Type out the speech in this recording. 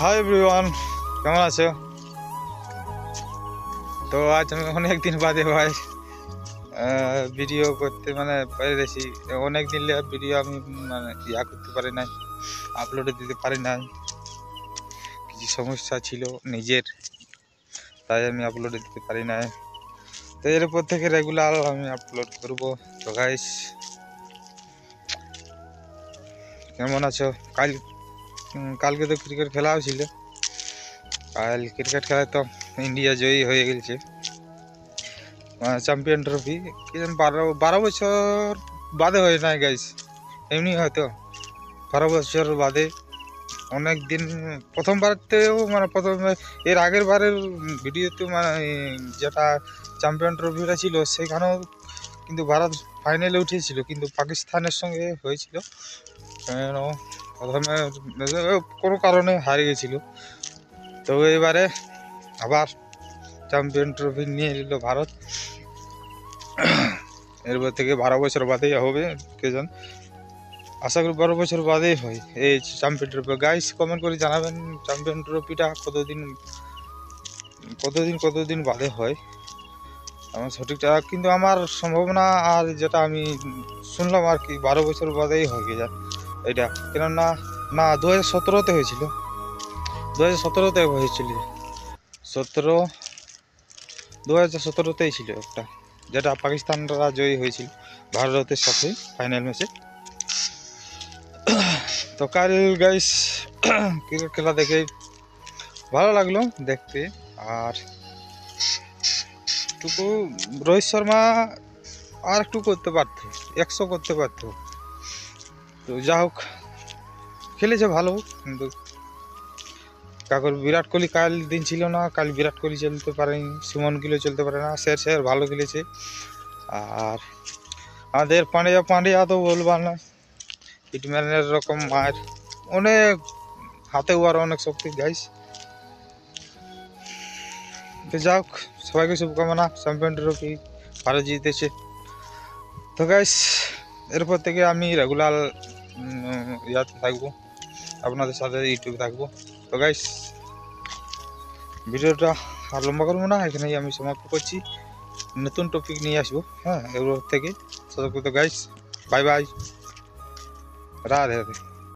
Hi everyone, কেমন আছো? তো আজ আমি অনেক দিন বাদে ভাই ভিডিও করতে পেরেছি। অনেক দিন ভিডিও আমি করতে পারি নাই, আপলোডে দিতে পারি নাই। কিছু সমস্যা ছিল নিজের, তাই আমি আপলোডে দিতে পারি নাই। তো এরপর থেকে রেগুলার আমি আপলোড করব। তো গাইস, কেমন আছো? কালকে তো ক্রিকেট খেলাও ছিল। কাল ক্রিকেট খেলায় তো ইন্ডিয়া জয়ী হয়ে গেছে, চ্যাম্পিয়ন ট্রফি। কি জানি 12 বছর বাদে হয় নাই গাইস, এমনি হয়তো 12 বছর বাদে। অনেক দিন প্রথমবারতেও প্রথমে এর আগের বারের ভিডিওতে যেটা চ্যাম্পিয়ন ট্রফিটা ছিল সেখানেও কিন্তু ভারত ফাইনালে উঠেছিল, কিন্তু পাকিস্তানের সঙ্গে হয়েছিল। প্রথমে কোনো কারণে হারে গেছিল। তো এবারে আবার চ্যাম্পিয়ন ট্রফি নিয়ে নিল ভারত। এরপর থেকে 12 বছর বাদেই হবে, কে জান, আশা করি 12 বছর বাদেই হয় এই চ্যাম্পিয়ন ট্রফি। গাইস, কমেন্ট করে জানাবেন চ্যাম্পিয়ন ট্রফিটা কতদিন বাদে হয়। আমার সঠিকটা কিন্তু আমার সম্ভাবনা, আর যেটা আমি শুনলাম আর কি, 12 বছর বাদেই হয় কে জান এটা। কেননা 2017-তে হয়েছিল, 2017-তে হয়েছিল, 2017-তেই ছিল একটা, যেটা পাকিস্তানরা জয়ী হয়েছিল ভারতের সাথে ফাইনাল ম্যাচে। তো কাল গাইস ক্রিকেট খেলা দেখে ভালো লাগলো দেখতে। আর টুকু রোহিত শর্মা আর একটু করতে পারতো, 100 করতে পারতো। তো যা হোক, খেলেছে ভালো, কিন্তু কাকুর বিরাট কোহলি কাল দিন ছিল না। কাল বিরাট কোহলি চলতে পারেনি, সুমন গিলও চলতে পারে না। স্যার ভালো খেলেছে। আর আমাদের পান্ডিয়া তো বলবার না, হিটম্যানের রকম মায়ের, অনেক হাতে আর অনেক শক্তি গাইস। তো যাক, সবাইকে শুভকামনা, চ্যাম্পিয়ন ট্রফি ভারত জিতেছে। তো গাইস, এরপর থেকে আমি রেগুলার ইয়াতে থাকবো, আপনাদের সাথে ইউটিউবে থাকবো। তো গাইস, ভিডিওটা আর লম্বা করবো না, এখানেই আমি সমাপ্ত করছি। নতুন টপিক নিয়ে আসবো, হ্যাঁ, এগুলোর থেকে। তো guys, bye bye, Radhe Radhe.